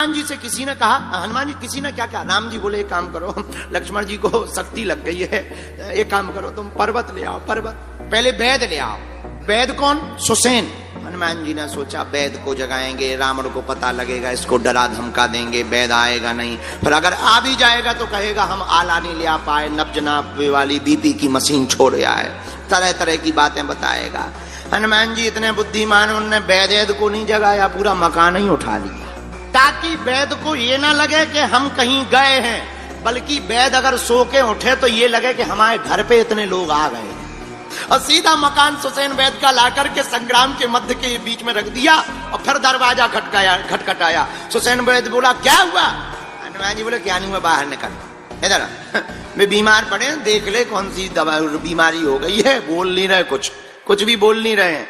हनुमान जी से किसी ने कहा, हनुमान जी किसी ने क्या कहा, राम जी बोले एक काम करो, लक्ष्मण जी को शक्ति लग गई है, एक काम करो तुम पर्वत ले आओ, पर्वत पहले वैद ले आओ। वैद कौन? सुसेन। हनुमान जी ने सोचा वैद को जगाएंगे, रावण को पता लगेगा, इसको डरा धमका देंगे, वैद आएगा नहीं, फिर अगर आ भी जाएगा तो कहेगा हम आला नहीं ले आ पाए, नब्ज नापे वाली बीपी की मशीन छोड़ आए, तरह तरह की बातें बताएगा। हनुमान जी इतने बुद्धिमान, उन्होंने वैद को नहीं जगाया, पूरा मकान ही उठा लिया, ताकि वैद को ये ना लगे कि हम कहीं गए हैं, बल्कि वैद अगर सो के उठे तो ये लगे कि हमारे घर पे इतने लोग आ गए। और सीधा मकान सुसेन वैद का लाकर के संग्राम के मध्य के बीच में रख दिया और फिर दरवाजा खटखटाया। सुसेन वैद बोला क्या हुआ? हनुमान जी बोले क्या नहीं हुआ, बाहर निकल, इधर मैं बीमार पड़े, देख ले कौन सी दवा बीमारी हो गई है, बोल नहीं रहे, कुछ भी बोल नहीं रहे।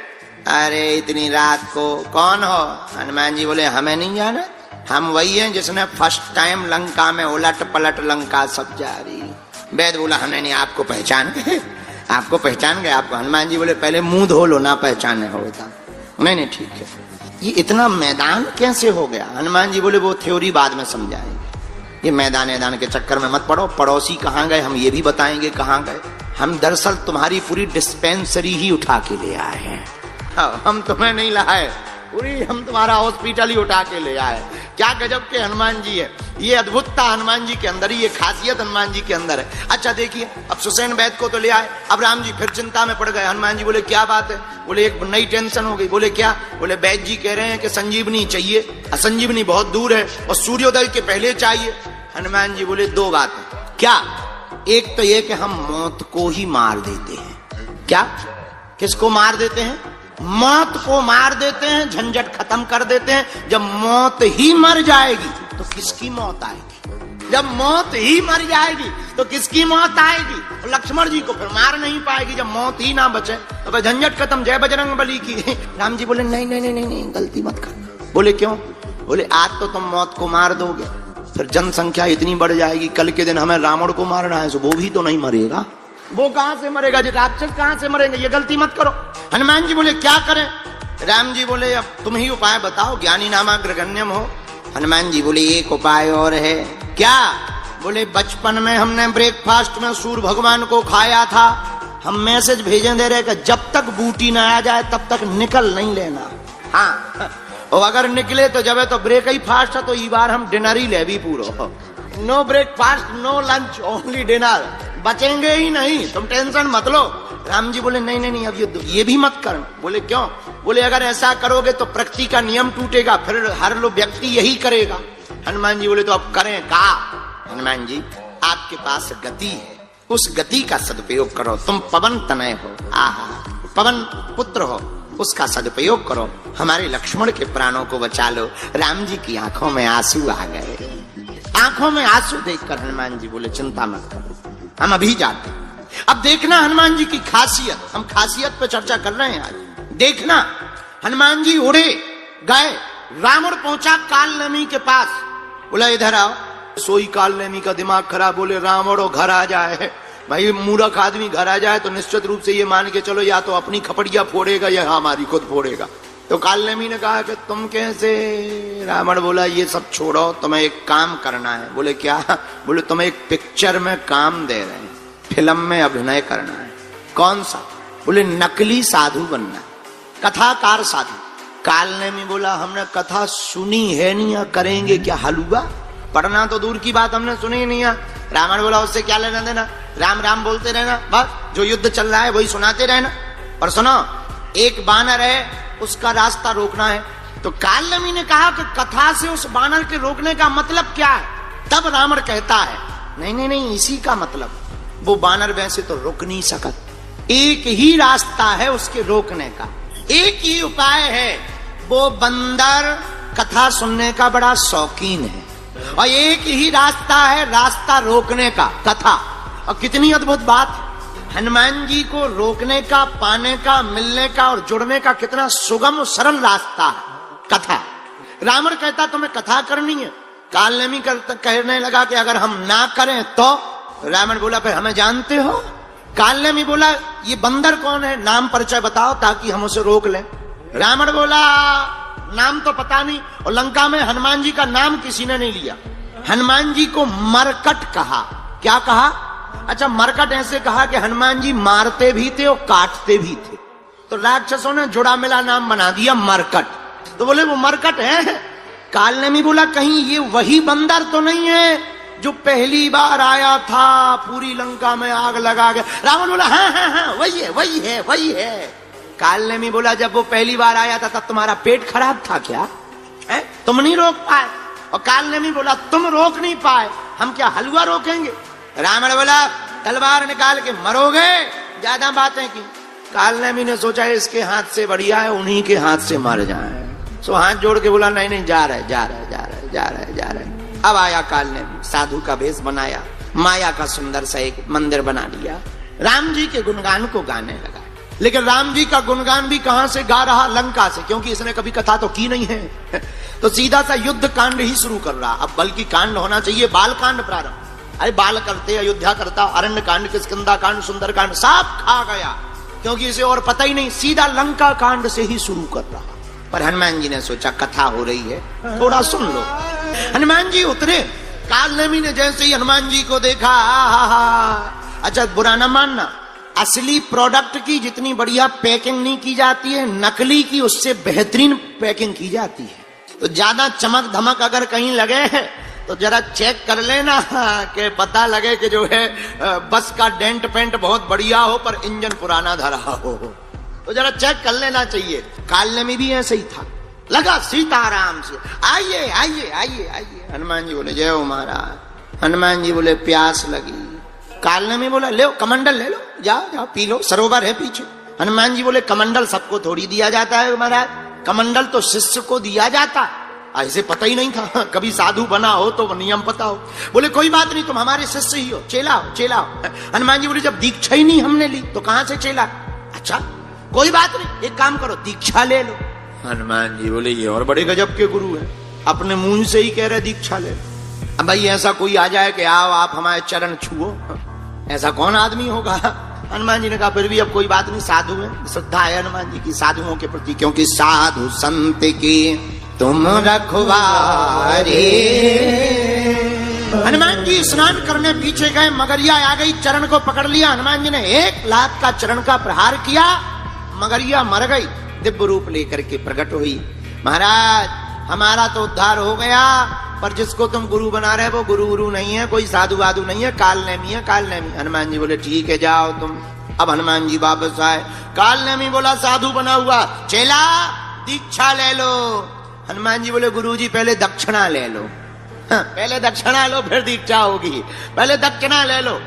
अरे इतनी रात को कौन हो? हनुमान जी बोले हमें नहीं जाना, हम वही हैं जिसने फर्स्ट टाइम लंका में उलट पलट लंका सब जारी। वैद बोला हमें नहीं, आपको पहचान गए, आपको पहचान गए आपको। हनुमान जी बोले पहले मुंह धो लो ना पहचाने होता। नहीं ठीक है। ये इतना मैदान कैसे हो गया? हनुमान जी बोले वो थ्योरी बाद में समझाएंगे, ये मैदान के चक्कर में मत पड़ो। पड़ोसी कहाँ गए हम ये भी बताएंगे कहाँ गए। हम दरअसल तुम्हारी पूरी डिस्पेंसरी ही उठा के ले आए हैं, हम तुम्हें नहीं लाए, पूरी हम तुम्हारा हॉस्पिटल ही उठा के ले आए। क्या गजब के हनुमान जी है, ये अद्भुतता हनुमान जी के अंदर, ये खासियत हनुमान जी के अंदर है। अच्छा देखिए, अब सुसेन वैद को तो ले आए, अब राम जी फिर चिंता में पड़ गए। हनुमान जी बोले क्या बात है? बोले एक नई टेंशन हो गई। बोले क्या? बोले वैद जी कह रहे हैं कि संजीवनी चाहिए, संजीवनी बहुत दूर है और सूर्योदय के पहले चाहिए। हनुमान जी बोले दो बातें। क्या? एक तो ये कि हम मौत को ही मार देते हैं। क्या? किसको मार देते हैं? मौत को मार देते हैं, झंझट खत्म कर देते हैं। जब मौत ही मर जाएगी तो किसकी मौत आएगी? जब मौत ही मर जाएगी तो किसकी मौत आएगी? और लक्ष्मण जी को फिर मार नहीं पाएगी जब मौत ही ना बचे, तो फिर झंझट खत्म, जय बजरंग बली की। राम जी बोले नहीं, गलती मत करना। बोले क्यों? बोले आज तो तुम मौत को मार दोगे, फिर जनसंख्या इतनी बढ़ जाएगी, कल के दिन हमें रावण को मारना है, वो भी तो नहीं मरेगा। वो कहां से मरेगा? जो राक्षस कहां से मरेंगे? ये गलती मत करो। हनुमान जी बोले क्या करें? राम जी बोले अब तुम ही उपाय बताओ, ज्ञानी नामाग्रगण्यम हो। हनुमान जी बोले एक उपाय और है। क्या? बोले बचपन में हमने ब्रेकफास्ट में सूर्य भगवान को खाया था, हम मैसेज भेजे दे रहे कि जब तक बूटी ना आ जाए तब तक निकल नहीं लेना। हाँ, और अगर निकले तो जब है तो ब्रेक ही फास्ट है, तो इस बार हम डिनर ही ले भी पूरा, no breakfast no lunch only dinner, बचेंगे ही नहीं, तुम टेंशन मत लो। राम जी बोले नहीं अब ये भी मत कर। बोले क्यों? बोले अगर ऐसा करोगे तो प्रकृति का नियम टूटेगा, फिर हर लोग व्यक्ति यही करेगा। हनुमान जी बोले तो अब करें का? हनुमान जी आपके पास गति है, उस गति का सदुपयोग करो। तुम पवन तनय हो, आहा पवन पुत्र हो, उसका सदुपयोग करो, हमारे लक्ष्मण के प्राणों को बचा लो। राम जी की आंखों में आंसू आ गए। आंखों में आंसू देखकर हनुमान जी बोले चिंता मत करो, हम अभी जाते। अब देखना हनुमान जी की खासियत, हम खासियत पे चर्चा कर रहे हैं आज। देखना हनुमान जी उड़े गए, रावण पहुंचा कालनेमी के पास, बोला इधर आओ। सोई कालनेमी का दिमाग खराब, बोले रावण घर आ जाए, भाई मूर्ख आदमी घर आ जाए तो निश्चित रूप से ये मान के चलो या तो अपनी खपड़िया फोड़ेगा या हमारी खुद फोड़ेगा। तो कालनेमी ने कहा कि तुम कैसे? रावण बोला ये सब छोड़ो, तुम्हें एक काम करना है। बोले क्या? बोले तुम्हें एक पिक्चर में काम दे रहे हैं, फिल्म में अभिनय करना है। कौन सा? बोले नकली साधु बनना, कथाकार साधु। कालनेमी बोला हमने कथा सुनी है नहीं, या करेंगे क्या हलवा? पढ़ना तो दूर की बात, हमने सुनी नहीं है। रावण बोला उससे क्या लेना देना, राम राम बोलते रहना, बस जो युद्ध चल रहा है वही सुनाते रहना। और सुनो, एक बानर है, उसका रास्ता रोकना है। तो कालनेमी ने कहा कि कथा से उस बानर के रोकने का मतलब क्या है? तब रावण कहता है नहीं इसी का मतलब, वो बानर वैसे तो रुक नहीं सकता, एक ही रास्ता है उसके रोकने का, एक ही उपाय है। वो बंदर कथा सुनने का बड़ा शौकीन है और एक ही रास्ता है रास्ता रोकने का, कथा। और कितनी अद्भुत बात, हनुमान जी को रोकने का, पाने का, मिलने का और जुड़ने का कितना सुगम और सरल रास्ता है, कथा। रावण कहता तुम्हें कथा करनी है, कालनेमी कहने लगा कि अगर हम ना करें तो। रावण बोला फिर हमें जानते हो? कालनेमी बोला ये बंदर कौन है, नाम परिचय बताओ ताकि हम उसे रोक लें। रावण बोला नाम तो पता नहीं। और लंका में हनुमान जी का नाम किसी ने नहीं लिया। हनुमान जी को मरकट कहा। क्या कहा? अच्छा, मरकट ऐसे कहा कि हनुमान जी मारते भी थे और काटते भी थे, तो राक्षसों ने जुड़ा मिला नाम बना दिया मरकट। तो बोले वो मरकट है। काल ने भी बोला कहीं ये वही बंदर तो नहीं है जो पहली बार आया था, पूरी लंका में आग लगा गया। रावण बोला हाँ हाँ हाँ वही है वही है वही है। काल ने भी बोला जब वो पहली बार आया था तब तुम्हारा पेट खराब था क्या है? तुम नहीं रोक पाए। और काल ने भी बोला तुम रोक नहीं पाए, हम क्या हलवा रोकेंगे? रावण बोला तलवार निकाल के मरोगे, ज्यादा बातें की। काल ने सोचा इसके हाथ से बढ़िया है उन्हीं के हाथ से मर जाए। सो हाथ जोड़ के बोला नहीं नहीं, जा रहे जा रहे जा रहे जा रहे जा रहे। अब आया काल ने साधु का भेष बनाया, माया का सुंदर सा एक मंदिर बना लिया, राम जी के गुणगान को गाने लगा। लेकिन राम जी का गुणगान भी कहां से गा रहा? लंका से, क्योंकि इसने कभी कथा तो की नहीं है। तो सीधा सा युद्ध कांड ही शुरू कर रहा। अब बल्कि कांड होना चाहिए बाल कांड प्रारंभ। अरे बाल करते, अयोध्या करता, अरण्य कांड, किष्किंधा कांड, सुंदर कांड सब खा गया, क्योंकि इसे और पता ही नहीं। सीधा लंका कांड से ही शुरू कर रहा। पर हनुमान जी ने सोचा कथा हो रही है, थोड़ा सुन लो। हनुमान जी उतरे। काल ने जैसे ही हनुमान जी को देखा, अच्छा बुरा ना मानना, असली प्रोडक्ट की जितनी बढ़िया पैकिंग नहीं की जाती है, नकली की उससे बेहतरीन पैकिंग की जाती है। तो ज्यादा चमक धमक अगर कहीं लगे तो जरा चेक कर लेना कि पता लगे कि जो है बस का डेंट पेंट बहुत बढ़िया हो पर इंजन पुराना धरा हो, तो जरा चेक कर लेना चाहिए। काल ने भी ऐसे ही था, लगा सीताराम से आइए आइए आइए आइए। हनुमान जी बोले जय हो महाराज। हनुमान जी बोले प्यास लगी। काल ने भी बोला ले कमंडल ले लो, जाओ जाओ पी लो, सरोवर है पीछे। हनुमान जी बोले कमंडल सबको थोड़ी दिया जाता है महाराज, कमंडल तो शिष्य को दिया जाता। ऐसे पता ही नहीं था, कभी साधु बना हो तो नियम पता हो। बोले कोई बात नहीं, तुम हमारे शिष्य ही हो, चेला हो चेला हो। हनुमान जी बोले जब दीक्षा ही नहीं हमने ली तो कहां से चेला? अच्छा कोई बात नहीं, एक काम करो दीक्षा ले लो। हनुमान जी बोले ये और बड़े गजब के गुरु हैं, अपने मुंह से ही कह रहे दीक्षा ले लो। अब भाई ऐसा कोई आ जाए कि आओ आप हमारे चरण छुओ, ऐसा कौन आदमी होगा? हनुमान जी ने कहा फिर भी अब कोई बात नहीं, साधु है, श्रद्धा है हनुमान जी की साधुओं के प्रति, क्योंकि साधु संत की तुम रखवारे। हनुमान जी स्नान करने पीछे गए, मगरिया आ गई, चरण को पकड़ लिया। हनुमान जी ने एक लात का चरण का प्रहार किया, मगरिया मर गई, दिव्य रूप लेकर के प्रकट हुई। महाराज हमारा तो उद्धार हो गया, पर जिसको तुम गुरु बना रहे वो गुरु नहीं है, कोई साधु वाधु नहीं है, काल नेमी है काल नेमी। हनुमान जी बोले ठीक है जाओ तुम। अब हनुमान जी वापस आए। काल नेमी बोला साधु बना हुआ, चेला दीक्षा ले लो। हनुमान जी बोले गुरु जी पहले दक्षिणा ले लो। पहले दक्षिणा लो फिर दीक्षा होगी, पहले दक्षिणा ले लो।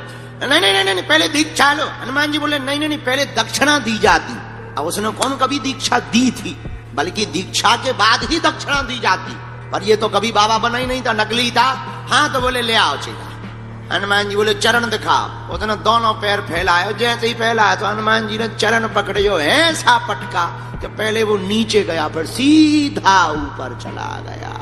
नहीं नहीं नहीं पहले दीक्षा लो। हनुमान जी बोले नहीं नहीं पहले दक्षिणा दी जाती। अब उसने कौन कभी दीक्षा दी थी, बल्कि दीक्षा के बाद ही दक्षिणा दी जाती। पर ये तो कभी बाबा बना ही नहीं था, नकली था। हाँ तो बोले ले आओ चेला। हनुमान जी बोले चरण दिखाओ। उसने दोनों पैर फैलाए, जैसे ही फैलाया तो हनुमान जी ने चरण पकड़े, जो ऐसा पटका कि पहले वो नीचे गया फिर सीधा ऊपर चला गया।